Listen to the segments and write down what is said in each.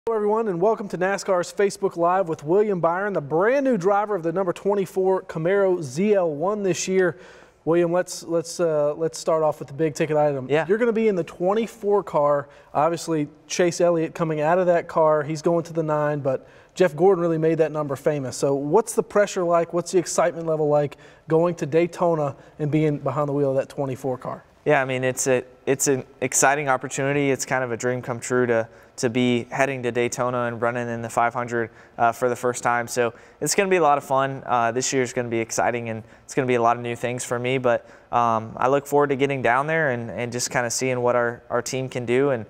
Hello everyone, and welcome to NASCAR's Facebook Live with William Byron, the brand new driver of the number 24 Camaro ZL1 this year. William, let's start off with the big ticket item. Yeah. You're going to be in the 24 car. Obviously, Chase Elliott coming out of that car, he's going to the 9, but Jeff Gordon really made that number famous. So what's the pressure like? What's the excitement level like going to Daytona and being behind the wheel of that 24 car? Yeah, I mean, it's an exciting opportunity. It's kind of a dream come true to be heading to Daytona and running in the 500 for the first time. So it's going to be a lot of fun. This year is going to be exciting, and it's going to be a lot of new things for me. But I look forward to getting down there and just kind of seeing what our team can do and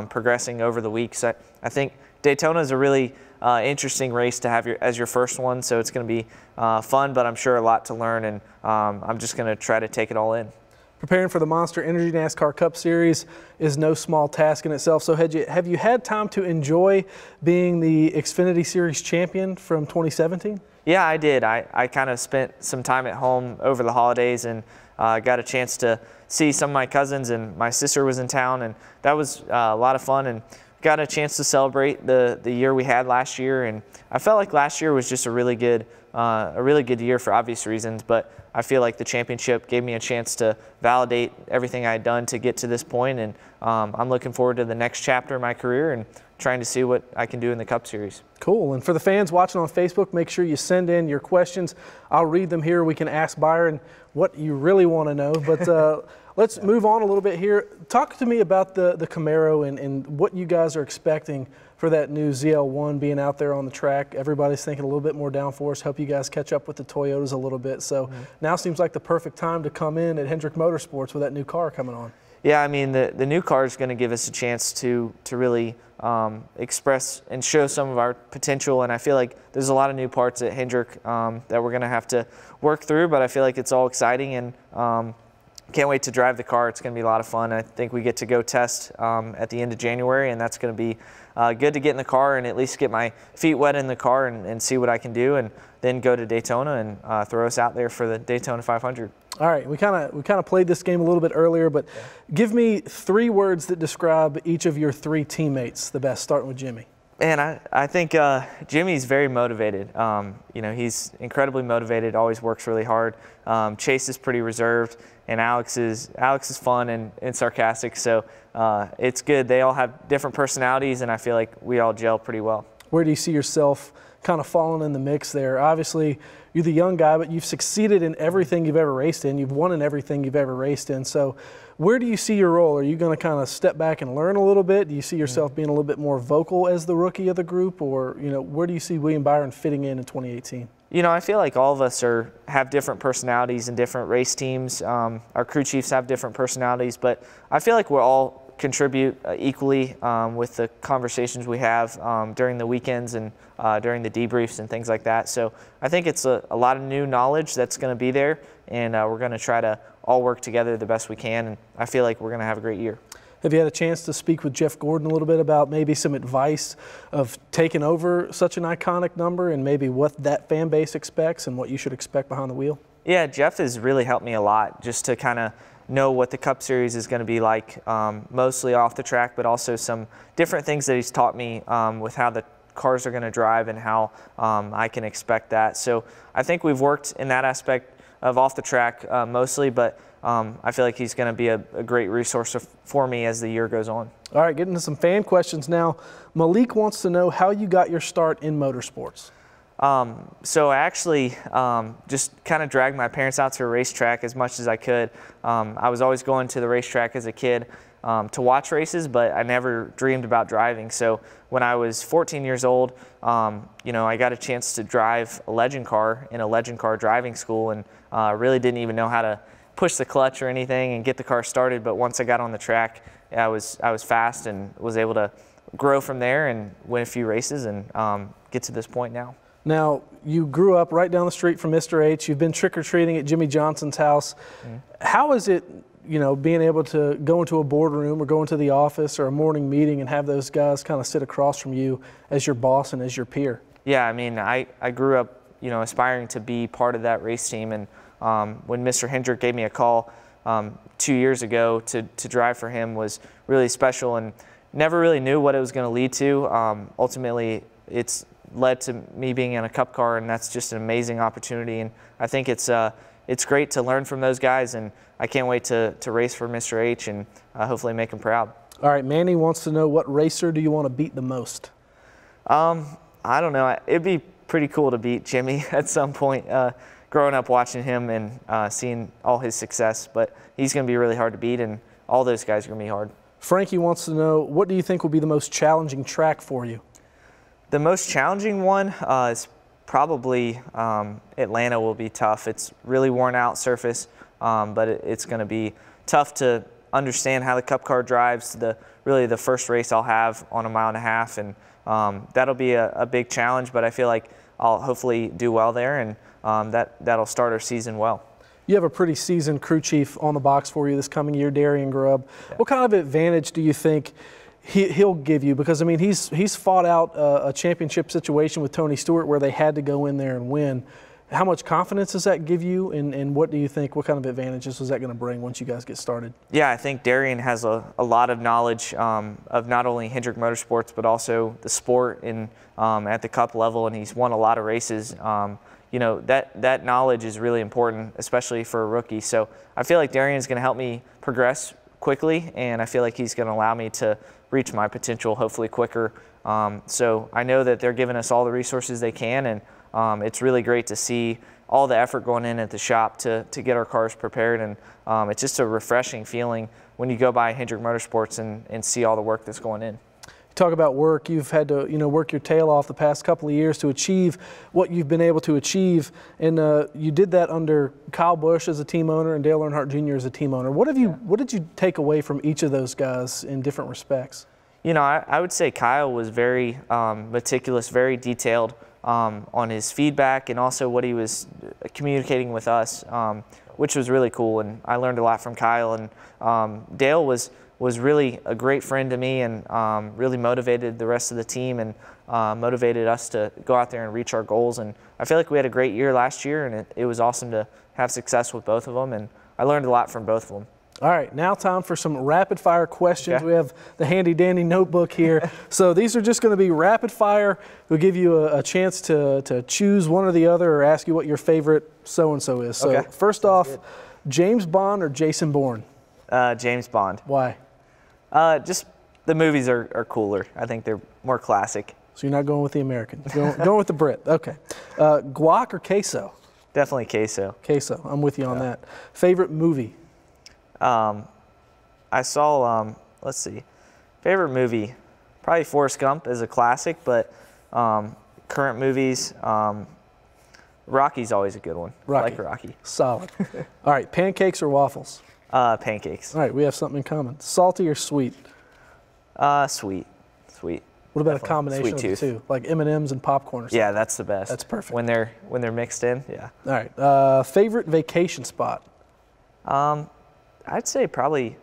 progressing over the weeks. I think Daytona is a really interesting race to have as your first one. So it's going to be fun, but I'm sure a lot to learn, and I'm just going to try to take it all in. Preparing for the Monster Energy NASCAR Cup Series is no small task in itself. So have you had time to enjoy being the Xfinity Series champion from 2017? Yeah, I did. I kind of spent some time at home over the holidays and got a chance to see some of my cousins, and my sister was in town, and that was a lot of fun, and got a chance to celebrate the year we had last year. And I felt like last year was just a really good year for obvious reasons, but I feel like the championship gave me a chance to validate everything I had done to get to this point, and I'm looking forward to the next chapter of my career and trying to see what I can do in the Cup Series. Cool. And for the fans watching on Facebook, make sure you send in your questions. I'll read them here. We can ask Byron what you really want to know, but let's move on a little bit here. Talk to me about the Camaro and what you guys are expecting for that new ZL1 being out there on the track. Everybody's thinking a little bit more downforce, help you guys catch up with the Toyotas a little bit. So now seems like the perfect time to come in at Hendrick Motorsports with that new car coming on. Yeah, I mean, the new car is going to give us a chance to really express and show some of our potential, and I feel like there's a lot of new parts at Hendrick that we're going to have to work through, but I feel like it's all exciting, and can't wait to drive the car. It's going to be a lot of fun. I think we get to go test at the end of January, and that's going to be good to get in the car and at least get my feet wet in the car and see what I can do, and then go to Daytona and throw us out there for the Daytona 500. All right, we kind of played this game a little bit earlier, but give me 3 words that describe each of your 3 teammates the best, starting with Jimmy. Man, I think Jimmy's very motivated. You know, he's incredibly motivated, always works really hard. Chase is pretty reserved, and Alex is fun and sarcastic, so it's good. They all have different personalities, and I feel like we all gel pretty well. Where do you see yourself kind of falling in the mix there? Obviously, you're the young guy, but you've succeeded in everything you've ever raced in. You've won in everything you've ever raced in. So where do you see your role? Are you going to kind of step back and learn a little bit? Do you see yourself being a little bit more vocal as the rookie of the group? Or, you know, where do you see William Byron fitting in 2018? You know, I feel like all of us have different personalities in different race teams. Our crew chiefs have different personalities, but I feel like we're all contribute equally with the conversations we have during the weekends and during the debriefs and things like that. So I think it's a lot of new knowledge that's going to be there, and we're going to try to all work together the best we can, and I feel like we're going to have a great year. Have you had a chance to speak with Jeff Gordon a little bit about maybe some advice of taking over such an iconic number and maybe what that fan base expects and what you should expect behind the wheel? Yeah, Jeff has really helped me a lot just to kind of know what the Cup Series is going to be like, mostly off the track, but also some different things that he's taught me with how the cars are going to drive and how I can expect that. So I think we've worked in that aspect of off the track mostly, but I feel like he's going to be a great resource for me as the year goes on. All right, getting to some fan questions now. Malik wants to know how you got your start in motorsports. So I actually just kind of dragged my parents out to a racetrack as much as I could. I was always going to the racetrack as a kid to watch races, but I never dreamed about driving. So when I was 14 years old, you know, I got a chance to drive a legend car in a legend car driving school, and really didn't even know how to push the clutch or anything and get the car started. But once I got on the track, I was fast and was able to grow from there and win a few races and get to this point now. Now, you grew up right down the street from Mr. H. You've been trick-or-treating at Jimmy Johnson's house. How is it, you know, being able to go into a boardroom or go into the office or a morning meeting and have those guys kind of sit across from you as your boss and as your peer? Yeah, I mean, I grew up, you know, aspiring to be part of that race team. And when Mr. Hendrick gave me a call 2 years ago to drive for him was really special. And never really knew what it was going to lead to. Ultimately, it's led to me being in a Cup car, and that's just an amazing opportunity. And I think it's great to learn from those guys, and I can't wait to race for Mr. H and hopefully make him proud. All right, Manny wants to know, what racer do you want to beat the most? I don't know. It'd be pretty cool to beat Jimmy at some point. Growing up watching him and seeing all his success, but he's going to be really hard to beat, and all those guys are going to be hard. Frankie wants to know, what do you think will be the most challenging track for you? The most challenging one is probably Atlanta will be tough. It's really worn out surface, but it's going to be tough to understand how the Cup car drives. Really the first race I'll have on a 1.5 miles, and that'll be a big challenge, but I feel like I'll hopefully do well there, and that'll start our season well. You have a pretty seasoned crew chief on the box for you this coming year, Darian Grubb. Yeah. What kind of advantage do you think he'll give you? Because, I mean, he's fought out a championship situation with Tony Stewart where they had to go in there and win. How much confidence does that give you, and what do you think, what kind of advantages is that going to bring once you guys get started? Yeah, I think Darian has a lot of knowledge of not only Hendrick Motorsports but also the sport and at the Cup level, and he's won a lot of races. You know, that knowledge is really important, especially for a rookie. So I feel like Darian is going to help me progress quickly, and I feel like he's going to allow me to reach my potential hopefully quicker. So I know that they're giving us all the resources they can, and it's really great to see all the effort going in at the shop to get our cars prepared, and it's just a refreshing feeling when you go by Hendrick Motorsports and see all the work that's going in. Talk about work. You've had to, work your tail off the past couple of years to achieve what you've been able to achieve, and you did that under Kyle Busch as a team owner and Dale Earnhardt Jr. as a team owner. What did you take away from each of those guys in different respects? I would say Kyle was very meticulous, very detailed on his feedback and also what he was communicating with us, which was really cool, and I learned a lot from Kyle. And Dale was really a great friend to me, and really motivated the rest of the team, and motivated us to go out there and reach our goals. And I feel like we had a great year last year, and it was awesome to have success with both of them, and I learned a lot from both of them. All right, now time for some rapid fire questions. Okay. We have the handy dandy notebook here. So these are just going to be rapid fire. We'll give you a chance to choose one or the other, or ask you what your favorite so-and-so is. So first off, James Bond or Jason Bourne? James Bond. Why? Just the movies are cooler. I think they're more classic. So you're not going with the American. You're going with the Brit. Okay. Guac or queso? Definitely queso. Queso. I'm with you on that. Favorite movie? I saw, let's see, favorite movie, probably Forrest Gump is a classic, but current movies, Rocky's always a good one. Rocky. I like Rocky. Solid. All right, pancakes or waffles? Pancakes. All right, we have something in common. Salty or sweet? Sweet. Sweet. What about a combination of the two, like M&Ms and popcorn or something? Yeah, that's the best. That's perfect. When they're mixed in, yeah. All right, favorite vacation spot? I'd say probably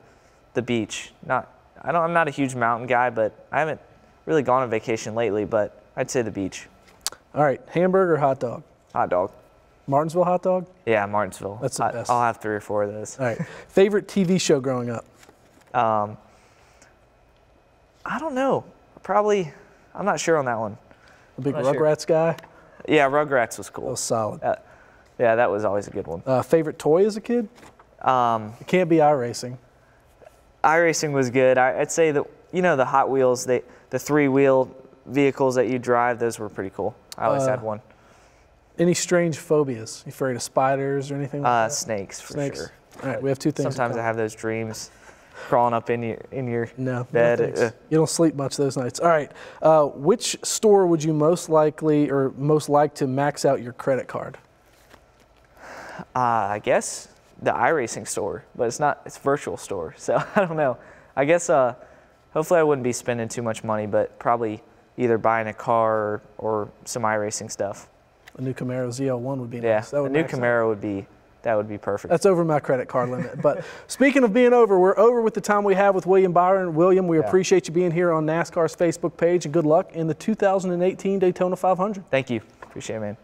the beach. I'm not a huge mountain guy, but I haven't really gone on vacation lately, but I'd say the beach. All right, hamburger or hot dog? Hot dog. Martinsville hot dog? Yeah, Martinsville. That's the best. I'll have 3 or 4 of those. All right. Favorite TV show growing up? I don't know. Probably, I'm not sure on that one. A big Rugrats guy? Yeah, Rugrats was cool. That was solid. Yeah, that was always a good one. Favorite toy as a kid? It can't be iRacing. iRacing was good. I'd say that, the Hot Wheels, the 3-wheel vehicles that you drive, those were pretty cool. I always had one. Any strange phobias? You afraid of spiders or anything like that? Snakes, for sure. All right, we have 2 things. Sometimes I have those dreams crawling up in your bed. No, you don't sleep much those nights. All right, which store would you most like to max out your credit card? I guess the iRacing store, but it's a virtual store, so I don't know. I guess hopefully I wouldn't be spending too much money, but probably either buying a car or some iRacing stuff. A new Camaro ZL1 would be nice. Yeah, a new Camaro would be perfect. That's over my credit card limit. But speaking of being over, we're over with the time we have with William Byron. William, we appreciate you being here on NASCAR's Facebook page, and good luck in the 2018 Daytona 500. Thank you. Appreciate it, man.